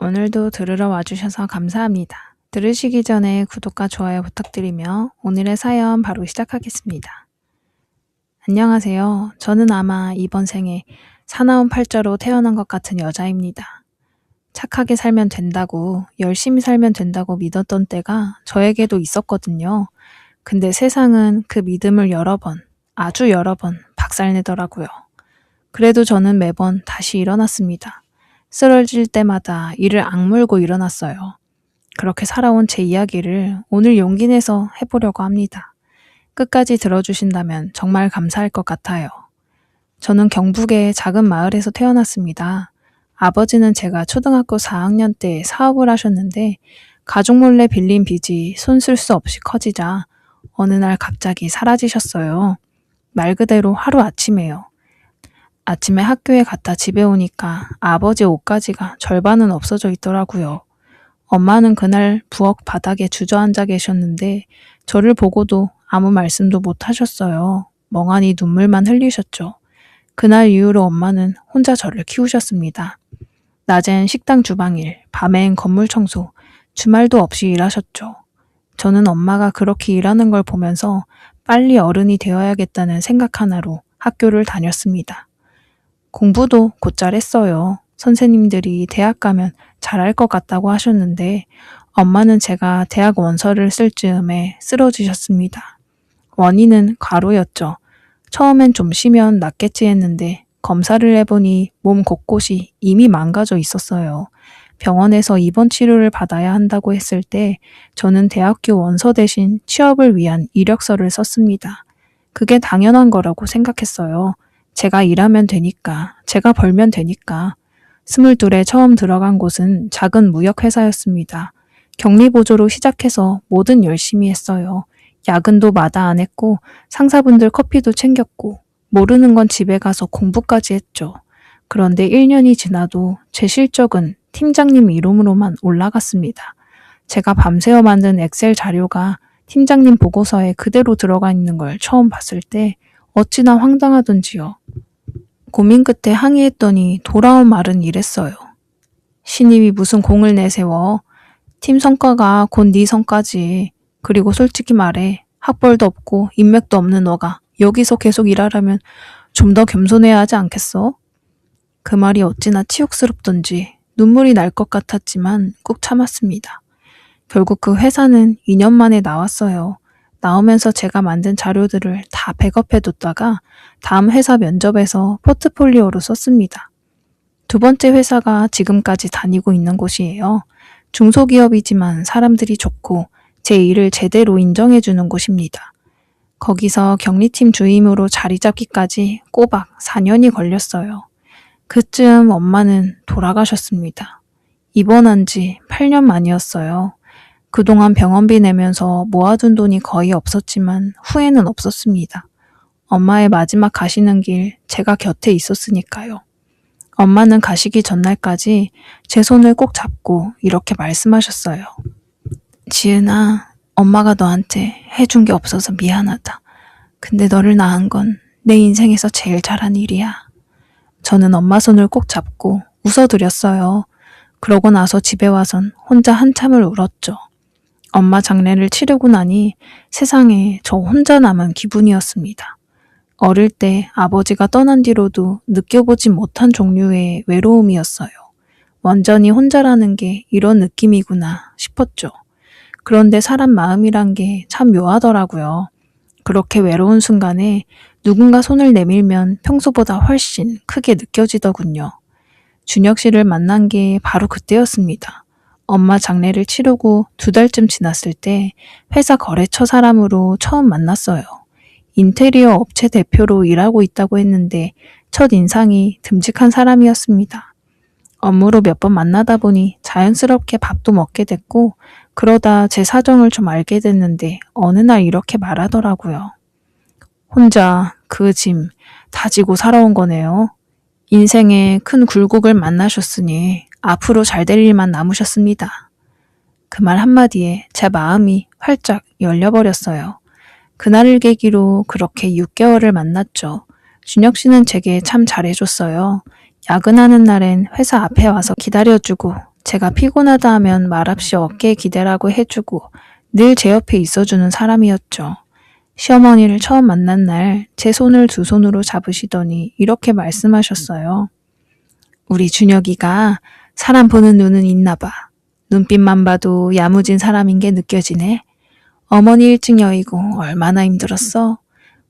오늘도 들으러 와주셔서 감사합니다. 들으시기 전에 구독과 좋아요 부탁드리며 오늘의 사연 바로 시작하겠습니다. 안녕하세요. 저는 아마 이번 생에 사나운 팔자로 태어난 것 같은 여자입니다. 착하게 살면 된다고, 열심히 살면 된다고 믿었던 때가 저에게도 있었거든요. 근데 세상은 그 믿음을 아주 여러 번 박살내더라고요. 그래도 저는 매번 다시 일어났습니다. 쓰러질 때마다 이를 악물고 일어났어요. 그렇게 살아온 제 이야기를 오늘 용기 내서 해보려고 합니다. 끝까지 들어주신다면 정말 감사할 것 같아요. 저는 경북의 작은 마을에서 태어났습니다. 아버지는 제가 초등학교 4학년 때 사업을 하셨는데 가족 몰래 빌린 빚이 손 쓸 수 없이 커지자 어느 날 갑자기 사라지셨어요. 말 그대로 하루아침에요. 아침에 학교에 갔다 집에 오니까 아버지 옷가지가 절반은 없어져 있더라고요. 엄마는 그날 부엌 바닥에 주저앉아 계셨는데 저를 보고도 아무 말씀도 못 하셨어요. 멍하니 눈물만 흘리셨죠. 그날 이후로 엄마는 혼자 저를 키우셨습니다. 낮엔 식당 주방일, 밤엔 건물 청소, 주말도 없이 일하셨죠. 저는 엄마가 그렇게 일하는 걸 보면서 빨리 어른이 되어야겠다는 생각 하나로 학교를 다녔습니다. 공부도 곧잘 했어요. 선생님들이 대학 가면 잘할 것 같다고 하셨는데 엄마는 제가 대학 원서를 쓸 즈음에 쓰러지셨습니다. 원인은 과로였죠. 처음엔 좀 쉬면 낫겠지 했는데 검사를 해보니 몸 곳곳이 이미 망가져 있었어요. 병원에서 입원 치료를 받아야 한다고 했을 때 저는 대학교 원서 대신 취업을 위한 이력서를 썼습니다. 그게 당연한 거라고 생각했어요. 제가 일하면 되니까, 제가 벌면 되니까. 22에 처음 들어간 곳은 작은 무역회사였습니다. 격리보조로 시작해서 뭐든 열심히 했어요. 야근도 마다 안 했고 상사분들 커피도 챙겼고 모르는 건 집에 가서 공부까지 했죠. 그런데 1년이 지나도 제 실적은 팀장님 이름으로만 올라갔습니다. 제가 밤새워 만든 엑셀 자료가 팀장님 보고서에 그대로 들어가 있는 걸 처음 봤을 때 어찌나 황당하던지요. 고민 끝에 항의했더니 돌아온 말은 이랬어요. 신입이 무슨 공을 내세워. 팀 성과가 곧 네 성과지. 그리고 솔직히 말해 학벌도 없고 인맥도 없는 너가 여기서 계속 일하려면 좀 더 겸손해야 하지 않겠어? 그 말이 어찌나 치욕스럽던지 눈물이 날 것 같았지만 꾹 참았습니다. 결국 그 회사는 2년 만에 나왔어요. 나오면서 제가 만든 자료들을 다 백업해뒀다가 다음 회사 면접에서 포트폴리오로 썼습니다. 두 번째 회사가 지금까지 다니고 있는 곳이에요. 중소기업이지만 사람들이 좋고 제 일을 제대로 인정해주는 곳입니다. 거기서 격리팀 주임으로 자리 잡기까지 꼬박 4년이 걸렸어요. 그쯤 엄마는 돌아가셨습니다. 입원한 지 8년 만이었어요. 그동안 병원비 내면서 모아둔 돈이 거의 없었지만 후회는 없었습니다. 엄마의 마지막 가시는 길 제가 곁에 있었으니까요. 엄마는 가시기 전날까지 제 손을 꼭 잡고 이렇게 말씀하셨어요. 지은아, 엄마가 너한테 해준 게 없어서 미안하다. 근데 너를 낳은 건 내 인생에서 제일 잘한 일이야. 저는 엄마 손을 꼭 잡고 웃어드렸어요. 그러고 나서 집에 와선 혼자 한참을 울었죠. 엄마 장례를 치르고 나니 세상에 저 혼자 남은 기분이었습니다. 어릴 때 아버지가 떠난 뒤로도 느껴보지 못한 종류의 외로움이었어요. 완전히 혼자라는 게 이런 느낌이구나 싶었죠. 그런데 사람 마음이란 게 참 묘하더라고요. 그렇게 외로운 순간에 누군가 손을 내밀면 평소보다 훨씬 크게 느껴지더군요. 준혁 씨를 만난 게 바로 그때였습니다. 엄마 장례를 치르고 2달쯤 지났을 때 회사 거래처 사람으로 처음 만났어요. 인테리어 업체 대표로 일하고 있다고 했는데 첫 인상이 듬직한 사람이었습니다. 업무로 몇 번 만나다 보니 자연스럽게 밥도 먹게 됐고 그러다 제 사정을 좀 알게 됐는데 어느 날 이렇게 말하더라고요. 혼자 그 짐 다지고 살아온 거네요. 인생에 큰 굴곡을 만나셨으니 앞으로 잘 될 일만 남으셨습니다. 그 말 한마디에 제 마음이 활짝 열려버렸어요. 그날을 계기로 그렇게 6개월을 만났죠. 준혁 씨는 제게 참 잘해줬어요. 야근하는 날엔 회사 앞에 와서 기다려주고 제가 피곤하다 하면 말없이 어깨에 기대라고 해주고 늘 제 옆에 있어주는 사람이었죠. 시어머니를 처음 만난 날 제 손을 두 손으로 잡으시더니 이렇게 말씀하셨어요. 우리 준혁이가 사람 보는 눈은 있나 봐. 눈빛만 봐도 야무진 사람인 게 느껴지네. 어머니 일찍 여의고 얼마나 힘들었어.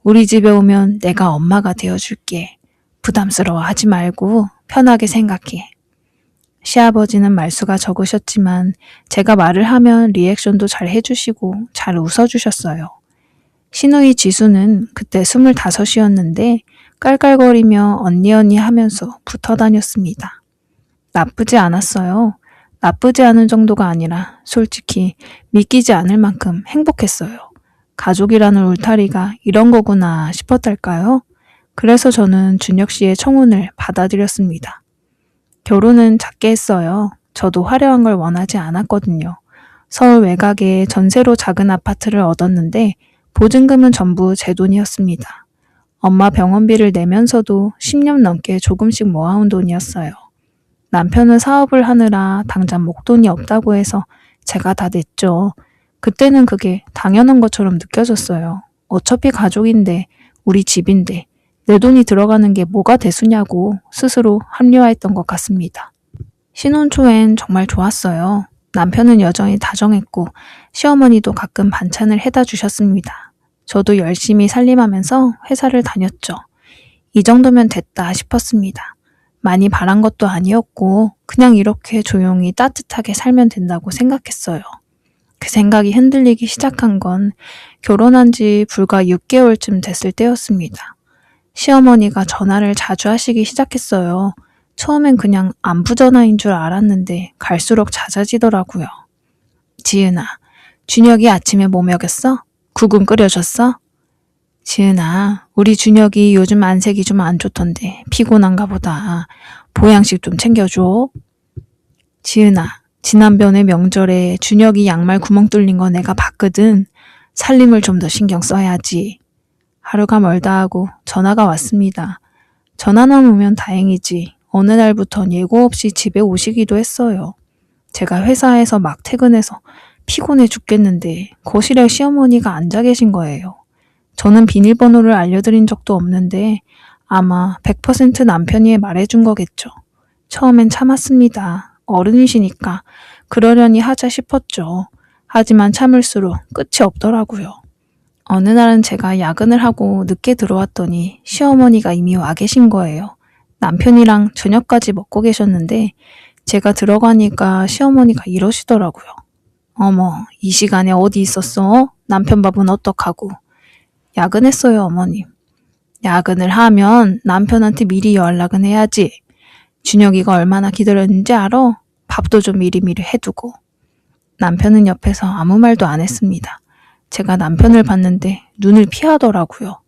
우리 집에 오면 내가 엄마가 되어줄게. 부담스러워하지 말고 편하게 생각해. 시아버지는 말수가 적으셨지만 제가 말을 하면 리액션도 잘 해주시고 잘 웃어주셨어요. 시누이 지수는 그때 25이었는데 깔깔거리며 언니 하면서 붙어 다녔습니다. 나쁘지 않았어요. 나쁘지 않은 정도가 아니라 솔직히 믿기지 않을 만큼 행복했어요. 가족이라는 울타리가 이런 거구나 싶었달까요? 그래서 저는 준혁 씨의 청혼을 받아들였습니다. 결혼은 작게 했어요. 저도 화려한 걸 원하지 않았거든요. 서울 외곽에 전세로 작은 아파트를 얻었는데 보증금은 전부 제 돈이었습니다. 엄마 병원비를 내면서도 10년 넘게 조금씩 모아온 돈이었어요. 남편은 사업을 하느라 당장 목돈이 없다고 해서 제가 다 냈죠. 그때는 그게 당연한 것처럼 느껴졌어요. 어차피 가족인데, 우리 집인데, 내 돈이 들어가는 게 뭐가 대수냐고 스스로 합리화했던 것 같습니다. 신혼 초엔 정말 좋았어요. 남편은 여전히 다정했고 시어머니도 가끔 반찬을 해다 주셨습니다. 저도 열심히 살림하면서 회사를 다녔죠. 이 정도면 됐다 싶었습니다. 많이 바란 것도 아니었고 그냥 이렇게 조용히 따뜻하게 살면 된다고 생각했어요. 그 생각이 흔들리기 시작한 건 결혼한 지 불과 6개월쯤 됐을 때였습니다. 시어머니가 전화를 자주 하시기 시작했어요. 처음엔 그냥 안부 전화인 줄 알았는데 갈수록 잦아지더라고요. 지은아, 준혁이 아침에 뭐 먹였어? 국은 끓여줬어? 지은아, 우리 준혁이 요즘 안색이 좀 안 좋던데 피곤한가 보다. 보양식 좀 챙겨줘. 지은아, 지난번에 명절에 준혁이 양말 구멍 뚫린 거 내가 봤거든. 살림을 좀 더 신경 써야지. 하루가 멀다 하고 전화가 왔습니다. 전화만 오면 다행이지 어느 날부턴 예고 없이 집에 오시기도 했어요. 제가 회사에서 막 퇴근해서 피곤해 죽겠는데 거실에 시어머니가 앉아 계신 거예요. 저는 비밀번호를 알려드린 적도 없는데 아마 100% 남편이 말해준 거겠죠. 처음엔 참았습니다. 어른이시니까 그러려니 하자 싶었죠. 하지만 참을수록 끝이 없더라고요. 어느 날은 제가 야근을 하고 늦게 들어왔더니 시어머니가 이미 와 계신 거예요. 남편이랑 저녁까지 먹고 계셨는데 제가 들어가니까 시어머니가 이러시더라고요. 어머, 이 시간에 어디 있었어? 남편 밥은 어떡하고? 야근했어요, 어머님. 야근을 하면 남편한테 미리 연락은 해야지. 준혁이가 얼마나 기다렸는지 알아? 밥도 좀 미리미리 해두고. 남편은 옆에서 아무 말도 안 했습니다. 제가 남편을 봤는데 눈을 피하더라고요.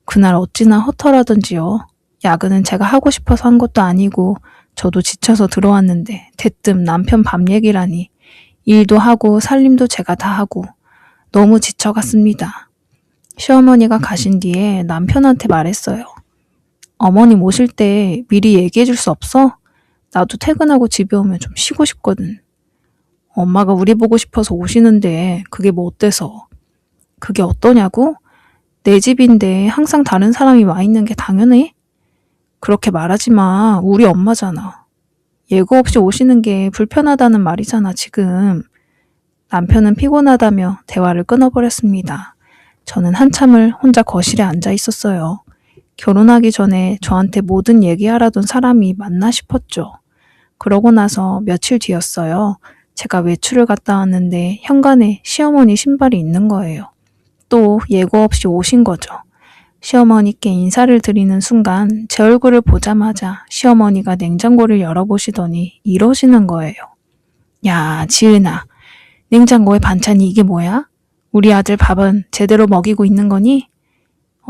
그날 어찌나 허탈하던지요. 야근은 제가 하고 싶어서 한 것도 아니고 저도 지쳐서 들어왔는데 대뜸 남편 밥 얘기라니. 일도 하고 살림도 제가 다 하고 너무 지쳐갔습니다. 시어머니가 가신 뒤에 남편한테 말했어요. 어머님 오실 때 미리 얘기해 줄 수 없어? 나도 퇴근하고 집에 오면 좀 쉬고 싶거든. 엄마가 우리 보고 싶어서 오시는데 그게 뭐 어때서? 그게 어떠냐고? 내 집인데 항상 다른 사람이 와 있는 게 당연해? 그렇게 말하지 마. 우리 엄마잖아. 예고 없이 오시는 게 불편하다는 말이잖아, 지금. 남편은 피곤하다며 대화를 끊어버렸습니다. 저는 한참을 혼자 거실에 앉아 있었어요. 결혼하기 전에 저한테 모든 얘기하라던 사람이 맞나 싶었죠. 그러고 나서 며칠 뒤였어요. 제가 외출을 갔다 왔는데 현관에 시어머니 신발이 있는 거예요. 또 예고 없이 오신 거죠. 시어머니께 인사를 드리는 순간 제 얼굴을 보자마자 시어머니가 냉장고를 열어보시더니 이러시는 거예요. 야, 지은아, 냉장고에 반찬이 이게 뭐야? 우리 아들 밥은 제대로 먹이고 있는 거니?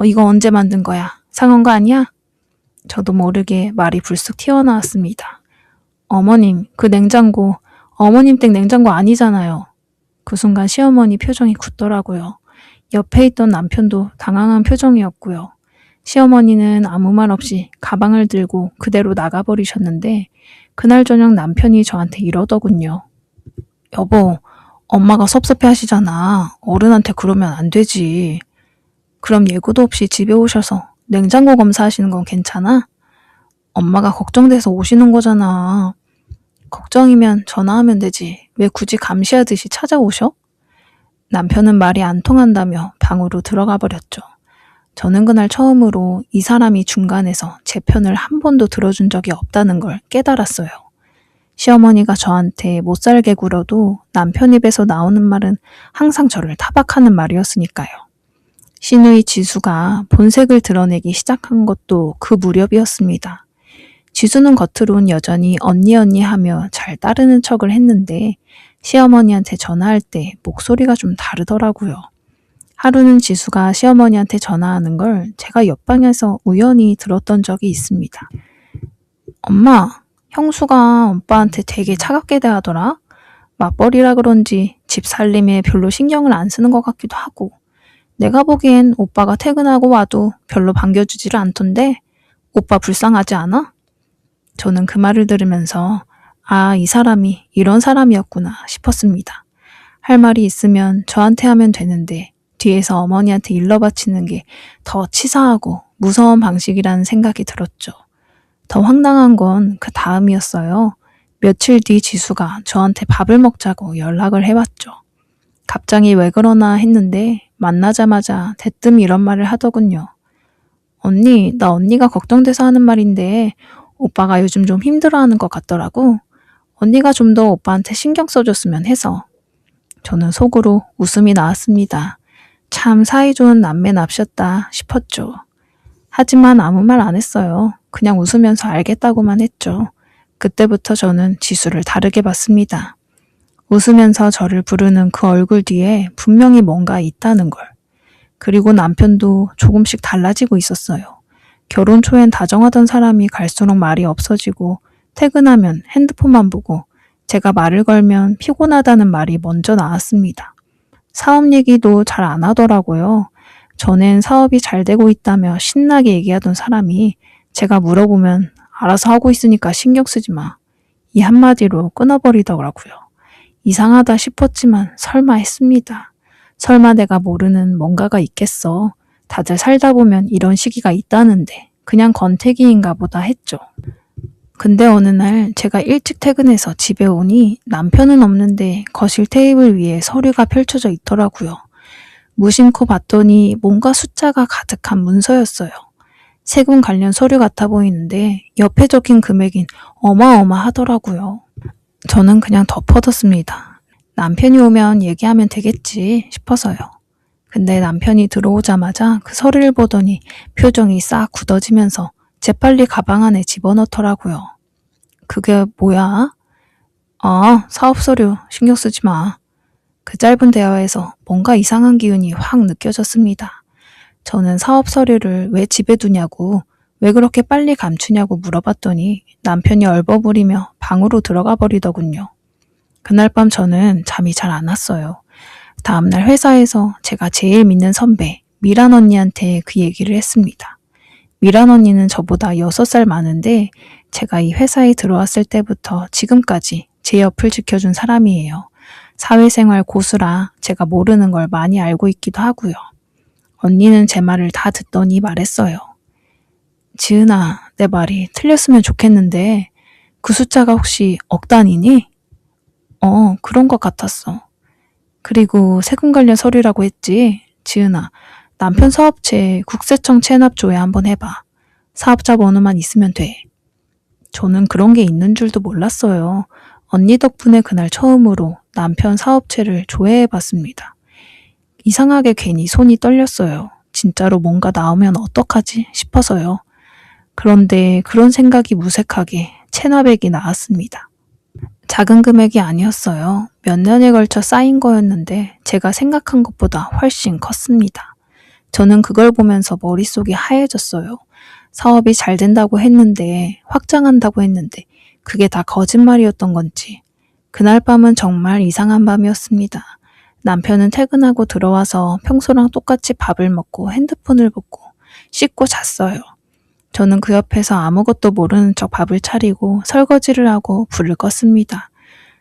이거 언제 만든 거야? 상한 거 아니야? 저도 모르게 말이 불쑥 튀어나왔습니다. 어머님, 그 냉장고, 어머님 댁 냉장고 아니잖아요. 그 순간 시어머니 표정이 굳더라고요. 옆에 있던 남편도 당황한 표정이었고요. 시어머니는 아무 말 없이 가방을 들고 그대로 나가버리셨는데 그날 저녁 남편이 저한테 이러더군요. 여보, 엄마가 섭섭해 하시잖아. 어른한테 그러면 안 되지. 그럼 예고도 없이 집에 오셔서 냉장고 검사하시는 건 괜찮아? 엄마가 걱정돼서 오시는 거잖아. 걱정이면 전화하면 되지. 왜 굳이 감시하듯이 찾아오셔? 남편은 말이 안 통한다며 방으로 들어가 버렸죠. 저는 그날 처음으로 이 사람이 중간에서 제 편을 한 번도 들어준 적이 없다는 걸 깨달았어요. 시어머니가 저한테 못 살게 굴어도 남편 입에서 나오는 말은 항상 저를 타박하는 말이었으니까요. 시누이 지수가 본색을 드러내기 시작한 것도 그 무렵이었습니다. 지수는 겉으론 여전히 언니 언니 하며 잘 따르는 척을 했는데 시어머니한테 전화할 때 목소리가 좀 다르더라고요. 하루는 지수가 시어머니한테 전화하는 걸 제가 옆방에서 우연히 들었던 적이 있습니다. 엄마, 형수가 오빠한테 되게 차갑게 대하더라. 맞벌이라 그런지 집 살림에 별로 신경을 안 쓰는 것 같기도 하고 내가 보기엔 오빠가 퇴근하고 와도 별로 반겨주지를 않던데 오빠 불쌍하지 않아? 저는 그 말을 들으면서 아, 이 사람이 이런 사람이었구나 싶었습니다. 할 말이 있으면 저한테 하면 되는데 뒤에서 어머니한테 일러 바치는 게 더 치사하고 무서운 방식이라는 생각이 들었죠. 더 황당한 건 그 다음이었어요. 며칠 뒤 지수가 저한테 밥을 먹자고 연락을 해왔죠. 갑자기 왜 그러나 했는데 만나자마자 대뜸 이런 말을 하더군요. 언니, 나 언니가 걱정돼서 하는 말인데 오빠가 요즘 좀 힘들어하는 것 같더라고. 언니가 좀 더 오빠한테 신경 써줬으면 해서. 저는 속으로 웃음이 나왔습니다. 참 사이좋은 남매납셨다 싶었죠. 하지만 아무 말 안 했어요. 그냥 웃으면서 알겠다고만 했죠. 그때부터 저는 지수를 다르게 봤습니다. 웃으면서 저를 부르는 그 얼굴 뒤에 분명히 뭔가 있다는 걸. 그리고 남편도 조금씩 달라지고 있었어요. 결혼 초엔 다정하던 사람이 갈수록 말이 없어지고 퇴근하면 핸드폰만 보고 제가 말을 걸면 피곤하다는 말이 먼저 나왔습니다. 사업 얘기도 잘 안 하더라고요. 전엔 사업이 잘 되고 있다며 신나게 얘기하던 사람이 제가 물어보면 알아서 하고 있으니까 신경 쓰지 마. 이 한마디로 끊어버리더라고요. 이상하다 싶었지만 설마 했습니다. 설마 내가 모르는 뭔가가 있겠어. 다들 살다 보면 이런 시기가 있다는데 그냥 권태기인가 보다 했죠. 근데 어느 날 제가 일찍 퇴근해서 집에 오니 남편은 없는데 거실 테이블 위에 서류가 펼쳐져 있더라고요. 무심코 봤더니 뭔가 숫자가 가득한 문서였어요. 세금 관련 서류 같아 보이는데 옆에 적힌 금액인 어마어마하더라고요. 저는 그냥 덮어뒀습니다. 남편이 오면 얘기하면 되겠지 싶어서요. 근데 남편이 들어오자마자 그 서류를 보더니 표정이 싹 굳어지면서 재빨리 가방 안에 집어넣더라고요. 그게 뭐야? 아, 사업 서류 신경 쓰지 마. 그 짧은 대화에서 뭔가 이상한 기운이 확 느껴졌습니다. 저는 사업 서류를 왜 집에 두냐고, 왜 그렇게 빨리 감추냐고 물어봤더니 남편이 얼버무리며 방으로 들어가 버리더군요. 그날 밤 저는 잠이 잘 안 왔어요. 다음날 회사에서 제가 제일 믿는 선배 미란 언니한테 그 얘기를 했습니다. 미란 언니는 저보다 6살 많은데 제가 이 회사에 들어왔을 때부터 지금까지 제 옆을 지켜준 사람이에요. 사회생활 고수라 제가 모르는 걸 많이 알고 있기도 하고요. 언니는 제 말을 다 듣더니 말했어요. 지은아, 내 말이 틀렸으면 좋겠는데 그 숫자가 혹시 억 단위니? 그런 것 같았어. 그리고 세금 관련 서류라고 했지. 지은아, 남편 사업체 국세청 체납조회 한번 해봐. 사업자 번호만 있으면 돼. 저는 그런 게 있는 줄도 몰랐어요. 언니 덕분에 그날 처음으로 남편 사업체를 조회해봤습니다. 이상하게 괜히 손이 떨렸어요. 진짜로 뭔가 나오면 어떡하지 싶어서요. 그런데 그런 생각이 무색하게 체납액이 나왔습니다. 작은 금액이 아니었어요. 몇 년에 걸쳐 쌓인 거였는데 제가 생각한 것보다 훨씬 컸습니다. 저는 그걸 보면서 머릿속이 하얘졌어요. 사업이 잘 된다고 했는데, 확장한다고 했는데 그게 다 거짓말이었던 건지. 그날 밤은 정말 이상한 밤이었습니다. 남편은 퇴근하고 들어와서 평소랑 똑같이 밥을 먹고 핸드폰을 보고 씻고 잤어요. 저는 그 옆에서 아무것도 모르는 척 밥을 차리고 설거지를 하고 불을 껐습니다.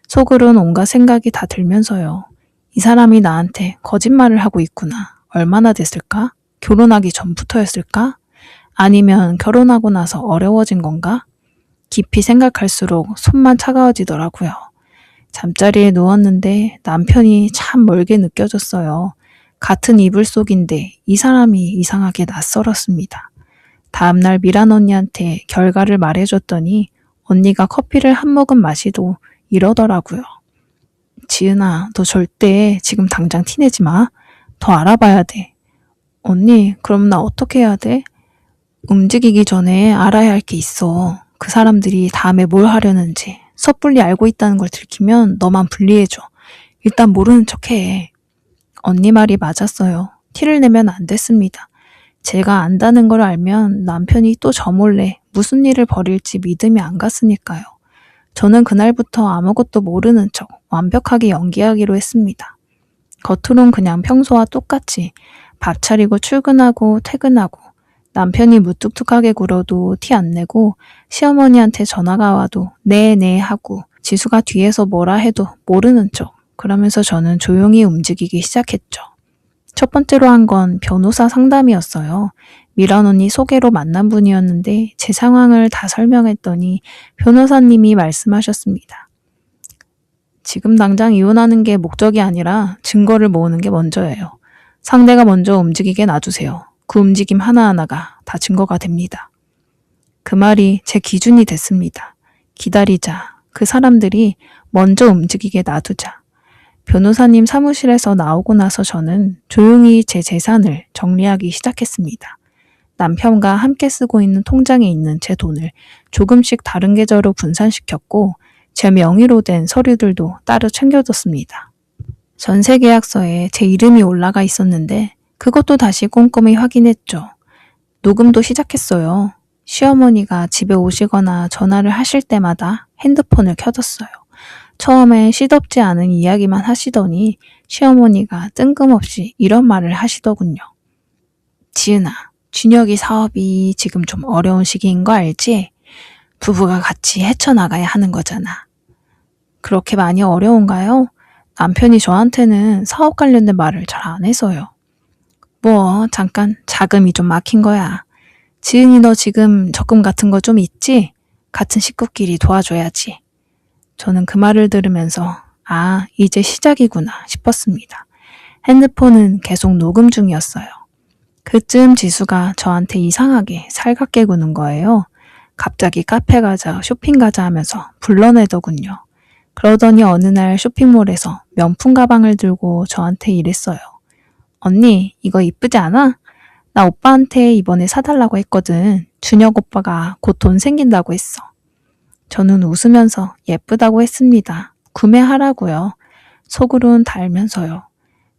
속으론 온갖 생각이 다 들면서요. 이 사람이 나한테 거짓말을 하고 있구나. 얼마나 됐을까? 결혼하기 전부터였을까? 아니면 결혼하고 나서 어려워진 건가? 깊이 생각할수록 손만 차가워지더라고요. 잠자리에 누웠는데 남편이 참 멀게 느껴졌어요. 같은 이불 속인데 이 사람이 이상하게 낯설었습니다. 다음날 미란 언니한테 결과를 말해줬더니 언니가 커피를 한 모금 마시고 이러더라고요. 지은아, 너 절대 지금 당장 티내지 마. 더 알아봐야 돼. 언니, 그럼 나 어떻게 해야 돼? 움직이기 전에 알아야 할 게 있어. 그 사람들이 다음에 뭘 하려는지 섣불리 알고 있다는 걸 들키면 너만 불리해져. 일단 모르는 척 해. 언니 말이 맞았어요. 티를 내면 안 됐습니다. 제가 안다는 걸 알면 남편이 또 저 몰래 무슨 일을 벌일지 믿음이 안 갔으니까요. 저는 그날부터 아무것도 모르는 척 완벽하게 연기하기로 했습니다. 겉으론 그냥 평소와 똑같이 밥 차리고 출근하고 퇴근하고 남편이 무뚝뚝하게 굴어도 티 안 내고 시어머니한테 전화가 와도 네 하고 지수가 뒤에서 뭐라 해도 모르는 척 그러면서 저는 조용히 움직이기 시작했죠. 첫 번째로 한 건 변호사 상담이었어요. 미란 언니 소개로 만난 분이었는데 제 상황을 다 설명했더니 변호사님이 말씀하셨습니다. 지금 당장 이혼하는 게 목적이 아니라 증거를 모으는 게 먼저예요. 상대가 먼저 움직이게 놔두세요. 그 움직임 하나하나가 다 증거가 됩니다. 그 말이 제 기준이 됐습니다. 기다리자. 그 사람들이 먼저 움직이게 놔두자. 변호사님 사무실에서 나오고 나서 저는 조용히 제 재산을 정리하기 시작했습니다. 남편과 함께 쓰고 있는 통장에 있는 제 돈을 조금씩 다른 계좌로 분산시켰고 제 명의로 된 서류들도 따로 챙겨뒀습니다. 전세계약서에 제 이름이 올라가 있었는데 그것도 다시 꼼꼼히 확인했죠. 녹음도 시작했어요. 시어머니가 집에 오시거나 전화를 하실 때마다 핸드폰을 켜뒀어요. 처음에 시덥지 않은 이야기만 하시더니 시어머니가 뜬금없이 이런 말을 하시더군요. 지은아, 준혁이 사업이 지금 좀 어려운 시기인 거 알지? 부부가 같이 헤쳐나가야 하는 거잖아. 그렇게 많이 어려운가요? 남편이 저한테는 사업 관련된 말을 잘 안 해서요. 뭐 잠깐 자금이 좀 막힌 거야. 지은이 너 지금 적금 같은 거 좀 있지? 같은 식구끼리 도와줘야지. 저는 그 말을 들으면서 이제 시작이구나 싶었습니다. 핸드폰은 계속 녹음 중이었어요. 그쯤 지수가 저한테 이상하게 살갑게 구는 거예요. 갑자기 카페 가자, 쇼핑 가자 하면서 불러내더군요. 그러더니 어느 날 쇼핑몰에서 명품 가방을 들고 저한테 이랬어요. 언니, 이거 이쁘지 않아? 나 오빠한테 이번에 사달라고 했거든. 준혁 오빠가 곧 돈 생긴다고 했어. 저는 웃으면서 예쁘다고 했습니다. 구매하라고요. 속으론 달면서요.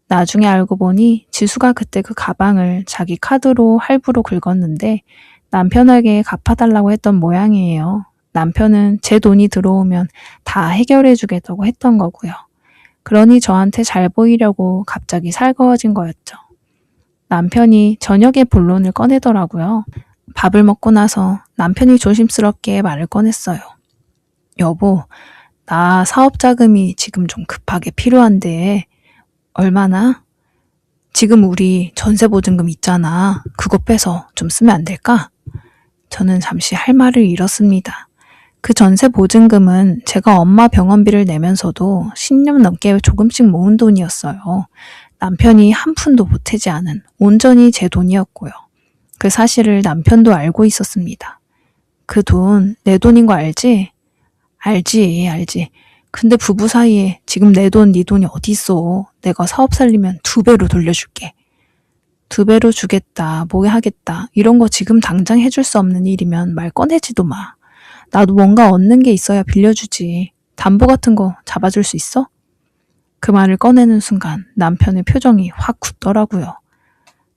나중에 알고 보니 지수가 그때 그 가방을 자기 카드로 할부로 긁었는데 남편에게 갚아달라고 했던 모양이에요. 남편은 제 돈이 들어오면 다 해결해 주겠다고 했던 거고요. 그러니 저한테 잘 보이려고 갑자기 살가워진 거였죠. 남편이 저녁에 본론을 꺼내더라고요. 밥을 먹고 나서 남편이 조심스럽게 말을 꺼냈어요. 여보, 나 사업 자금이 지금 좀 급하게 필요한데 얼마나? 지금 우리 전세보증금 있잖아. 그거 빼서 좀 쓰면 안 될까? 저는 잠시 할 말을 잃었습니다. 그 전세보증금은 제가 엄마 병원비를 내면서도 10년 넘게 조금씩 모은 돈이었어요. 남편이 한 푼도 보태지 않은 온전히 제 돈이었고요. 그 사실을 남편도 알고 있었습니다. 그 돈 내 돈인 거 알지? 알지. 근데 부부 사이에 지금 내 돈, 네 돈이 어디 있어. 내가 사업 살리면 2배로 돌려줄게. 2배로 주겠다, 뭐 하겠다. 이런 거 지금 당장 해줄 수 없는 일이면 말 꺼내지도 마. 나도 뭔가 얻는 게 있어야 빌려주지. 담보 같은 거 잡아줄 수 있어? 그 말을 꺼내는 순간 남편의 표정이 확 굳더라고요.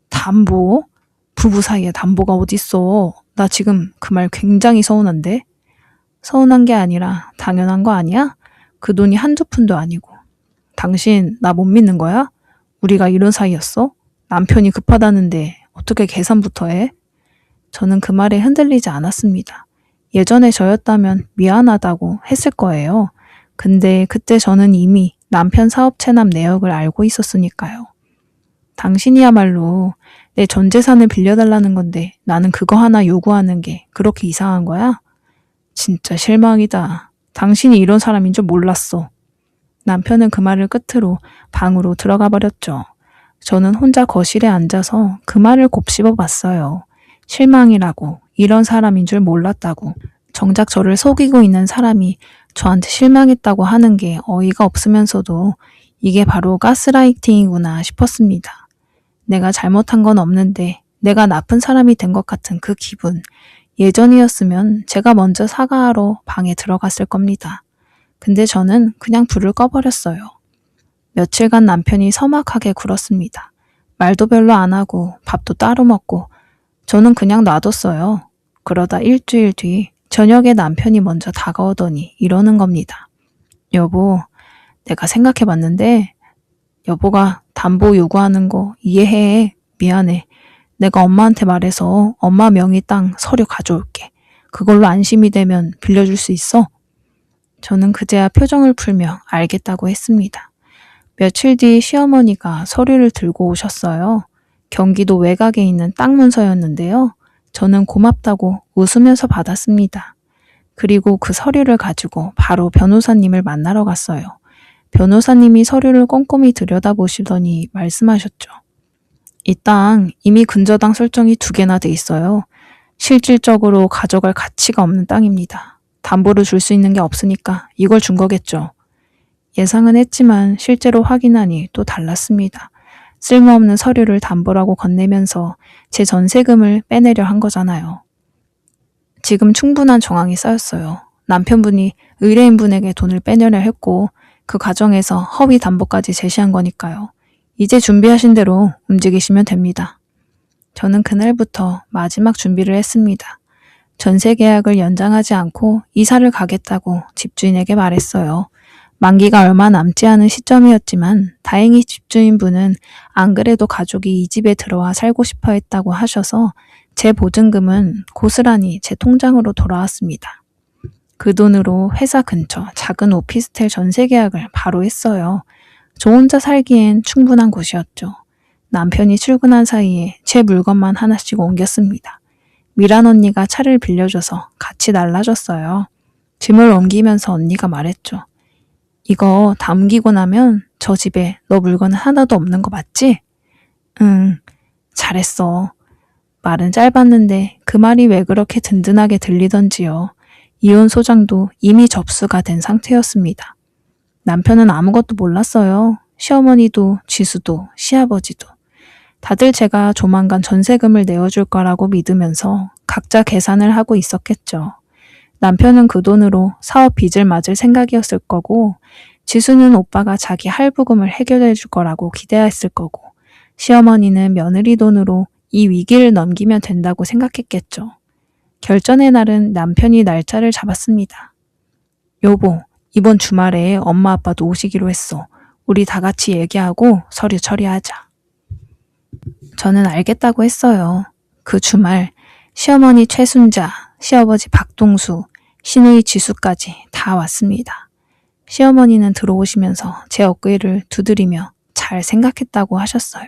담보? 부부 사이에 담보가 어딨어. 나 지금 그 말 굉장히 서운한데? 서운한 게 아니라 당연한 거 아니야? 그 돈이 한두 푼도 아니고. 당신 나 못 믿는 거야? 우리가 이런 사이였어? 남편이 급하다는데 어떻게 계산부터 해? 저는 그 말에 흔들리지 않았습니다. 예전에 저였다면 미안하다고 했을 거예요. 근데 그때 저는 이미 남편 사업 체납 내역을 알고 있었으니까요. 당신이야말로 내 전 재산을 빌려달라는 건데 나는 그거 하나 요구하는 게 그렇게 이상한 거야? 진짜 실망이다. 당신이 이런 사람인 줄 몰랐어. 남편은 그 말을 끝으로 방으로 들어가 버렸죠. 저는 혼자 거실에 앉아서 그 말을 곱씹어 봤어요. 실망이라고, 이런 사람인 줄 몰랐다고. 정작 저를 속이고 있는 사람이 저한테 실망했다고 하는 게 어이가 없으면서도 이게 바로 가스라이팅이구나 싶었습니다. 내가 잘못한 건 없는데 내가 나쁜 사람이 된 것 같은 그 기분. 예전이었으면 제가 먼저 사과하러 방에 들어갔을 겁니다. 근데 저는 그냥 불을 꺼버렸어요. 며칠간 남편이 서막하게 굴었습니다. 말도 별로 안 하고 밥도 따로 먹고 저는 그냥 놔뒀어요. 그러다 일주일 뒤 저녁에 남편이 먼저 다가오더니 이러는 겁니다. 여보, 내가 생각해봤는데 여보가 담보 요구하는 거 이해해. 미안해. 내가 엄마한테 말해서 엄마 명의 땅 서류 가져올게. 그걸로 안심이 되면 빌려줄 수 있어? 저는 그제야 표정을 풀며 알겠다고 했습니다. 며칠 뒤 시어머니가 서류를 들고 오셨어요. 경기도 외곽에 있는 땅 문서였는데요. 저는 고맙다고 웃으면서 받았습니다. 그리고 그 서류를 가지고 바로 변호사님을 만나러 갔어요. 변호사님이 서류를 꼼꼼히 들여다보시더니 말씀하셨죠. 이 땅 이미 근저당 설정이 2개나 돼 있어요. 실질적으로 가져갈 가치가 없는 땅입니다. 담보를 줄 수 있는 게 없으니까 이걸 준 거겠죠. 예상은 했지만 실제로 확인하니 또 달랐습니다. 쓸모없는 서류를 담보라고 건네면서 제 전세금을 빼내려 한 거잖아요. 지금 충분한 정황이 쌓였어요. 남편분이 의뢰인분에게 돈을 빼내려 했고 그 과정에서 허위 담보까지 제시한 거니까요. 이제 준비하신 대로 움직이시면 됩니다. 저는 그날부터 마지막 준비를 했습니다. 전세 계약을 연장하지 않고 이사를 가겠다고 집주인에게 말했어요. 만기가 얼마 남지 않은 시점이었지만 다행히 집주인분은 안 그래도 가족이 이 집에 들어와 살고 싶어 했다고 하셔서 제 보증금은 고스란히 제 통장으로 돌아왔습니다. 그 돈으로 회사 근처 작은 오피스텔 전세 계약을 바로 했어요. 저 혼자 살기엔 충분한 곳이었죠. 남편이 출근한 사이에 제 물건만 하나씩 옮겼습니다. 미란 언니가 차를 빌려줘서 같이 날라줬어요. 짐을 옮기면서 언니가 말했죠. 이거 다 옮기고 나면 저 집에 너 물건 하나도 없는 거 맞지? 응, 잘했어. 말은 짧았는데 그 말이 왜 그렇게 든든하게 들리던지요. 이혼 소장도 이미 접수가 된 상태였습니다. 남편은 아무것도 몰랐어요. 시어머니도 지수도 시아버지도. 다들 제가 조만간 전세금을 내어줄 거라고 믿으면서 각자 계산을 하고 있었겠죠. 남편은 그 돈으로 사업 빚을 맞을 생각이었을 거고 지수는 오빠가 자기 할부금을 해결해 줄 거라고 기대했을 거고 시어머니는 며느리 돈으로 이 위기를 넘기면 된다고 생각했겠죠. 결전의 날은 남편이 날짜를 잡았습니다. 여보, 이번 주말에 엄마 아빠도 오시기로 했어. 우리 다 같이 얘기하고 서류 처리하자. 저는 알겠다고 했어요. 그 주말 시어머니 최순자, 시아버지 박동수, 시누이 지수까지 다 왔습니다. 시어머니는 들어오시면서 제 어깨를 두드리며 잘 생각했다고 하셨어요.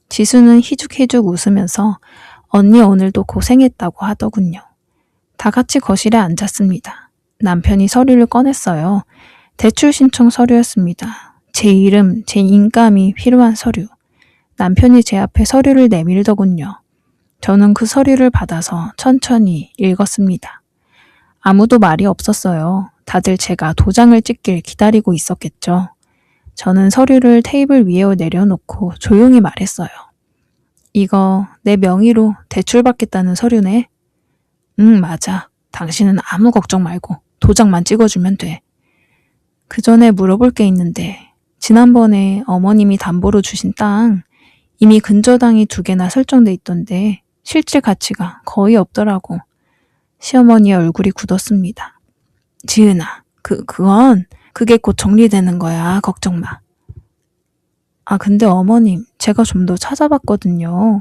지수는 희죽희죽 웃으면서 언니 오늘도 고생했다고 하더군요. 다 같이 거실에 앉았습니다. 남편이 서류를 꺼냈어요. 대출 신청 서류였습니다. 제 이름, 제 인감이 필요한 서류. 남편이 제 앞에 서류를 내밀더군요. 저는 그 서류를 받아서 천천히 읽었습니다. 아무도 말이 없었어요. 다들 제가 도장을 찍길 기다리고 있었겠죠. 저는 서류를 테이블 위에 내려놓고 조용히 말했어요. 이거 내 명의로 대출받겠다는 서류네. 응, 맞아. 당신은 아무 걱정 말고 도장만 찍어주면 돼. 그 전에 물어볼 게 있는데 지난번에 어머님이 담보로 주신 땅 이미 근저당이 2개나 설정돼 있던데 실질 가치가 거의 없더라고. 시어머니의 얼굴이 굳었습니다. 지은아, 그게 곧 정리되는 거야. 걱정 마. 아, 근데 어머님, 제가 좀 더 찾아봤거든요.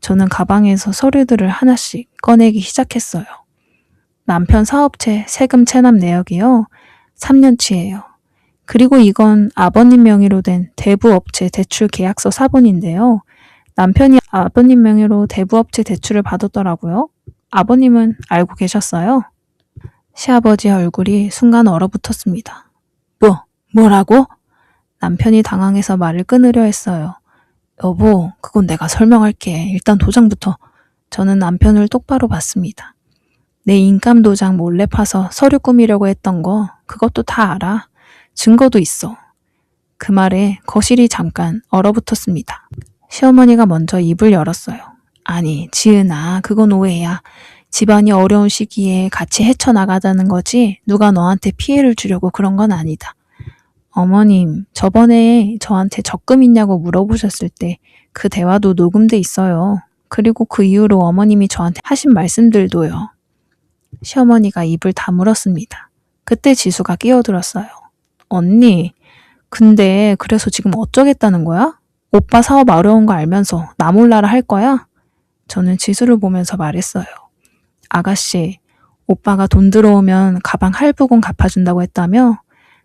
저는 가방에서 서류들을 하나씩 꺼내기 시작했어요. 남편 사업체 세금 체납 내역이요. 3년치예요. 그리고 이건 아버님 명의로 된 대부업체 대출 계약서 사본인데요. 남편이 아버님 명의로 대부업체 대출을 받았더라고요. 아버님은 알고 계셨어요? 시아버지의 얼굴이 순간 얼어붙었습니다. 뭐라고? 남편이 당황해서 말을 끊으려 했어요. 여보, 그건 내가 설명할게. 일단 도장부터. 저는 남편을 똑바로 봤습니다. 내 인감 도장 몰래 파서 서류 꾸미려고 했던 거 그것도 다 알아. 증거도 있어. 그 말에 거실이 잠깐 얼어붙었습니다. 시어머니가 먼저 입을 열었어요. 아니, 지은아, 그건 오해야. 집안이 어려운 시기에 같이 헤쳐나가자는 거지 누가 너한테 피해를 주려고 그런 건 아니다. 어머님, 저번에 저한테 적금 있냐고 물어보셨을 때 그 대화도 녹음돼 있어요. 그리고 그 이후로 어머님이 저한테 하신 말씀들도요. 시어머니가 입을 다물었습니다. 그때 지수가 끼어들었어요. 언니, 근데 그래서 지금 어쩌겠다는 거야? 오빠 사업 어려운 거 알면서 나 몰라라 할 거야? 저는 지수를 보면서 말했어요. 아가씨, 오빠가 돈 들어오면 가방 할부금 갚아준다고 했다며?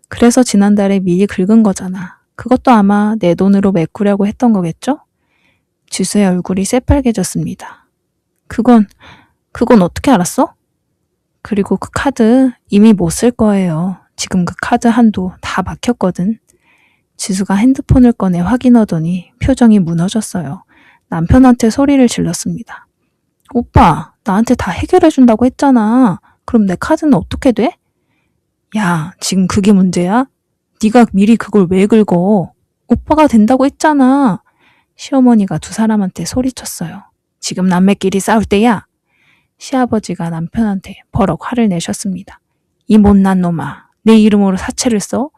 그래서 지난달에 미리 긁은 거잖아. 그것도 아마 내 돈으로 메꾸려고 했던 거겠죠? 지수의 얼굴이 새빨개졌습니다. 그건 어떻게 알았어? 그리고 그 카드 이미 못 쓸 거예요. 지금 그 카드 한도 다 막혔거든. 지수가 핸드폰을 꺼내 확인하더니 표정이 무너졌어요. 남편한테 소리를 질렀습니다. 오빠, 나한테 다 해결해준다고 했잖아. 그럼 내 카드는 어떻게 돼? 야, 지금 그게 문제야? 네가 미리 그걸 왜 긁어? 오빠가 된다고 했잖아. 시어머니가 두 사람한테 소리쳤어요. 지금 남매끼리 싸울 때야. 시아버지가 남편한테 버럭 화를 내셨습니다. 이 못난 놈아, 내 이름으로 사채를 써?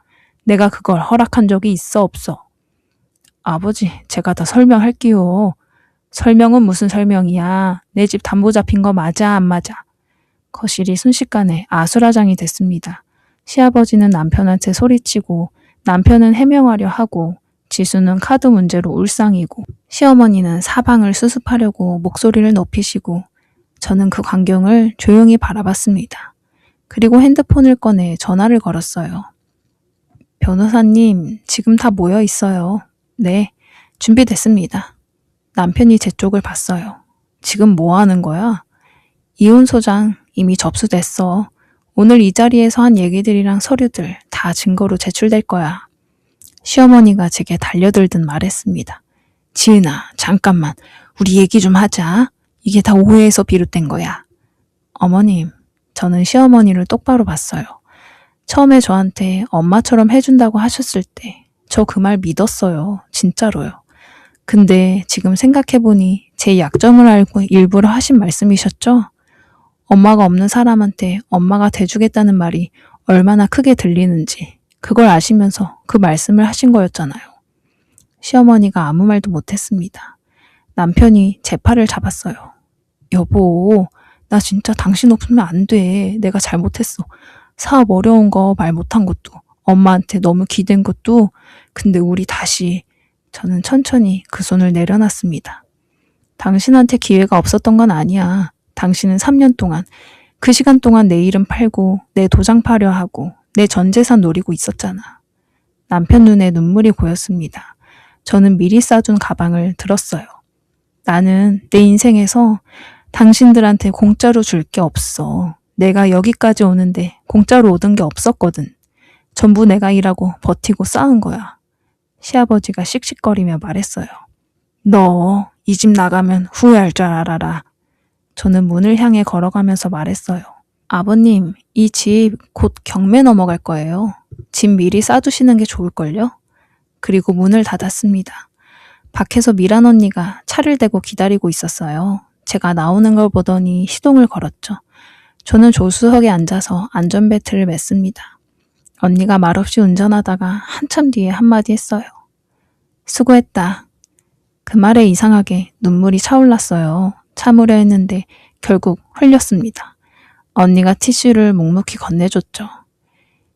내가 그걸 허락한 적이 있어 없어? 아버지, 제가 다 설명할게요. 설명은 무슨 설명이야. 내 집 담보 잡힌 거 맞아 안 맞아? 거실이 순식간에 아수라장이 됐습니다. 시아버지는 남편한테 소리치고 남편은 해명하려 하고 지수는 카드 문제로 울상이고 시어머니는 사방을 수습하려고 목소리를 높이시고 저는 그 광경을 조용히 바라봤습니다. 그리고 핸드폰을 꺼내 전화를 걸었어요. 변호사님, 지금 다 모여 있어요. 네, 준비됐습니다. 남편이 제 쪽을 봤어요. 지금 뭐 하는 거야? 이혼 소장 이미 접수됐어. 오늘 이 자리에서 한 얘기들이랑 서류들 다 증거로 제출될 거야. 시어머니가 제게 달려들듯 말했습니다. 지은아, 잠깐만. 우리 얘기 좀 하자. 이게 다 오해에서 비롯된 거야. 어머님, 저는 시어머니를 똑바로 봤어요. 처음에 저한테 엄마처럼 해준다고 하셨을 때 저 그 말 믿었어요. 진짜로요. 근데 지금 생각해보니 제 약점을 알고 일부러 하신 말씀이셨죠? 엄마가 없는 사람한테 엄마가 돼주겠다는 말이 얼마나 크게 들리는지 그걸 아시면서 그 말씀을 하신 거였잖아요. 시어머니가 아무 말도 못했습니다. 남편이 제 팔을 잡았어요. 여보, 나 진짜 당신 없으면 안 돼. 내가 잘못했어. 사업 어려운 거 말 못한 것도 엄마한테 너무 기댄 것도 근데 우리 다시 저는 천천히 그 손을 내려놨습니다. 당신한테 기회가 없었던 건 아니야. 당신은 3년 동안 그 시간 동안 내 이름 팔고 내 도장 파려 하고 내 전 재산 노리고 있었잖아. 남편 눈에 눈물이 고였습니다. 저는 미리 싸둔 가방을 들었어요. 나는 내 인생에서 당신들한테 공짜로 줄 게 없어. 내가 여기까지 오는데 공짜로 얻은 게 없었거든. 전부 내가 일하고 버티고 쌓은 거야. 시아버지가 씩씩거리며 말했어요. 너 이 집 나가면 후회할 줄 알아라. 저는 문을 향해 걸어가면서 말했어요. 아버님, 이 집 곧 경매 넘어갈 거예요. 집 미리 싸두시는 게 좋을걸요? 그리고 문을 닫았습니다. 밖에서 미란 언니가 차를 대고 기다리고 있었어요. 제가 나오는 걸 보더니 시동을 걸었죠. 저는 조수석에 앉아서 안전벨트를 맸습니다. 언니가 말없이 운전하다가 한참 뒤에 한마디 했어요. 수고했다. 그 말에 이상하게 눈물이 차올랐어요. 참으려 했는데 결국 흘렸습니다. 언니가 티슈를 묵묵히 건네줬죠.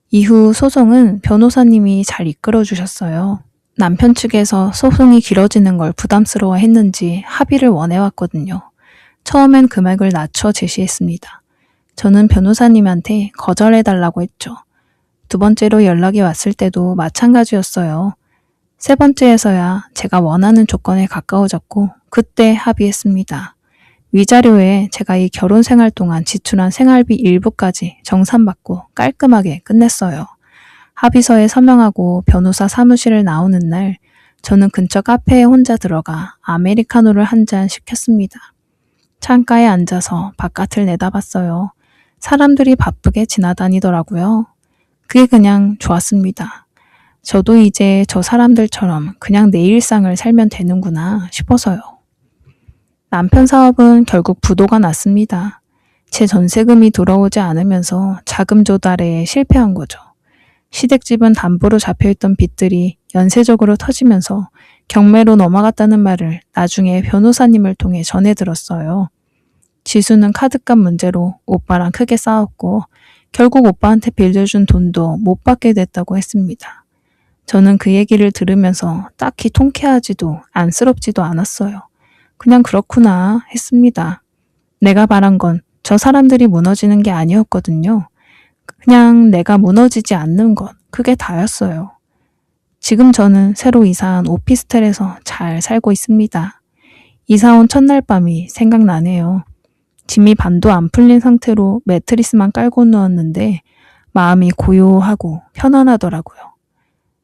이후 소송은 변호사님이 잘 이끌어 주셨어요. 남편 측에서 소송이 길어지는 걸 부담스러워 했는지 합의를 원해왔거든요. 처음엔 금액을 낮춰 제시했습니다. 저는 변호사님한테 거절해달라고 했죠. 두 번째로 연락이 왔을 때도 마찬가지였어요. 세 번째에서야 제가 원하는 조건에 가까워졌고 그때 합의했습니다. 위자료에 제가 이 결혼 생활 동안 지출한 생활비 일부까지 정산받고 깔끔하게 끝냈어요. 합의서에 서명하고 변호사 사무실을 나오는 날 저는 근처 카페에 혼자 들어가 아메리카노를 한 잔 시켰습니다. 창가에 앉아서 바깥을 내다봤어요. 사람들이 바쁘게 지나다니더라고요. 그게 그냥 좋았습니다. 저도 이제 저 사람들처럼 그냥 내 일상을 살면 되는구나 싶어서요. 남편 사업은 결국 부도가 났습니다. 제 전세금이 돌아오지 않으면서 자금 조달에 실패한 거죠. 시댁집은 담보로 잡혀있던 빚들이 연쇄적으로 터지면서 경매로 넘어갔다는 말을 나중에 변호사님을 통해 전해 들었어요. 지수는 카드값 문제로 오빠랑 크게 싸웠고 결국 오빠한테 빌려준 돈도 못 받게 됐다고 했습니다. 저는 그 얘기를 들으면서 딱히 통쾌하지도 안쓰럽지도 않았어요. 그냥 그렇구나 했습니다. 내가 바란 건 저 사람들이 무너지는 게 아니었거든요. 그냥 내가 무너지지 않는 것, 그게 다였어요. 지금 저는 새로 이사한 오피스텔에서 잘 살고 있습니다. 이사 온 첫날 밤이 생각나네요. 짐이 반도 안 풀린 상태로 매트리스만 깔고 누웠는데 마음이 고요하고 편안하더라고요.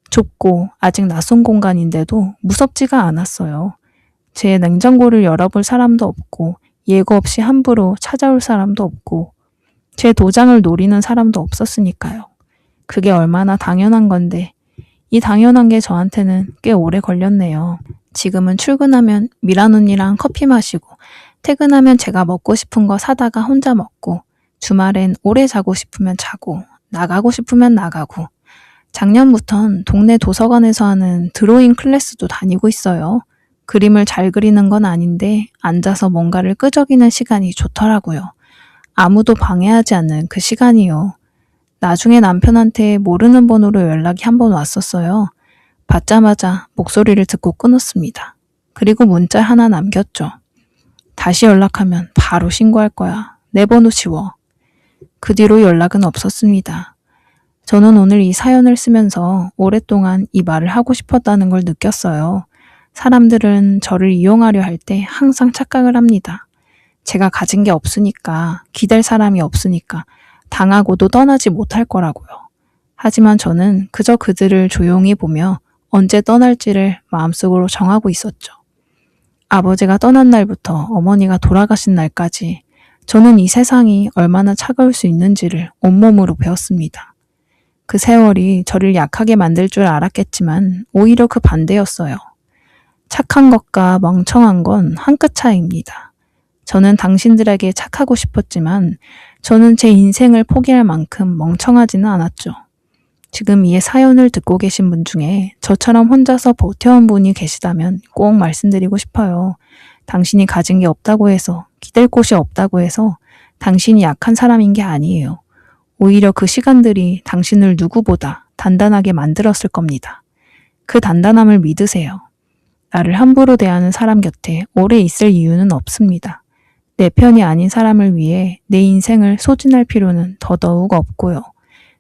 좁고 아직 낯선 공간인데도 무섭지가 않았어요. 제 냉장고를 열어볼 사람도 없고 예고 없이 함부로 찾아올 사람도 없고 제 도장을 노리는 사람도 없었으니까요. 그게 얼마나 당연한 건데 이 당연한 게 저한테는 꽤 오래 걸렸네요. 지금은 출근하면 미란 언니랑 커피 마시고 퇴근하면 제가 먹고 싶은 거 사다가 혼자 먹고 주말엔 오래 자고 싶으면 자고 나가고 싶으면 나가고 작년부턴 동네 도서관에서 하는 드로잉 클래스도 다니고 있어요. 그림을 잘 그리는 건 아닌데 앉아서 뭔가를 끄적이는 시간이 좋더라고요. 아무도 방해하지 않는 그 시간이요. 나중에 남편한테 모르는 번호로 연락이 한 번 왔었어요. 받자마자 목소리를 듣고 끊었습니다. 그리고 문자 하나 남겼죠. 다시 연락하면 바로 신고할 거야. 내 번호 지워. 그 뒤로 연락은 없었습니다. 저는 오늘 이 사연을 쓰면서 오랫동안 이 말을 하고 싶었다는 걸 느꼈어요. 사람들은 저를 이용하려 할 때 항상 착각을 합니다. 제가 가진 게 없으니까, 기댈 사람이 없으니까 당하고도 떠나지 못할 거라고요. 하지만 저는 그저 그들을 조용히 보며 언제 떠날지를 마음속으로 정하고 있었죠. 아버지가 떠난 날부터 어머니가 돌아가신 날까지 저는 이 세상이 얼마나 차가울 수 있는지를 온몸으로 배웠습니다. 그 세월이 저를 약하게 만들 줄 알았겠지만 오히려 그 반대였어요. 착한 것과 멍청한 건 한 끗 차이입니다. 저는 당신들에게 착하고 싶었지만 저는 제 인생을 포기할 만큼 멍청하지는 않았죠. 지금 이 사연을 듣고 계신 분 중에 저처럼 혼자서 버텨온 분이 계시다면 꼭 말씀드리고 싶어요. 당신이 가진 게 없다고 해서, 기댈 곳이 없다고 해서 당신이 약한 사람인 게 아니에요. 오히려 그 시간들이 당신을 누구보다 단단하게 만들었을 겁니다. 그 단단함을 믿으세요. 나를 함부로 대하는 사람 곁에 오래 있을 이유는 없습니다. 내 편이 아닌 사람을 위해 내 인생을 소진할 필요는 더더욱 없고요.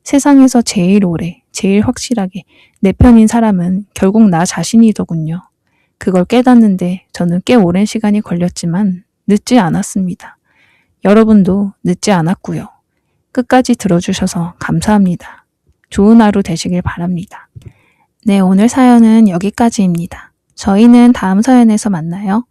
세상에서 제일 오래, 제일 확실하게 내 편인 사람은 결국 나 자신이더군요. 그걸 깨닫는데 저는 꽤 오랜 시간이 걸렸지만 늦지 않았습니다. 여러분도 늦지 않았고요. 끝까지 들어주셔서 감사합니다. 좋은 하루 되시길 바랍니다. 네, 오늘 사연은 여기까지입니다. 저희는 다음 사연에서 만나요.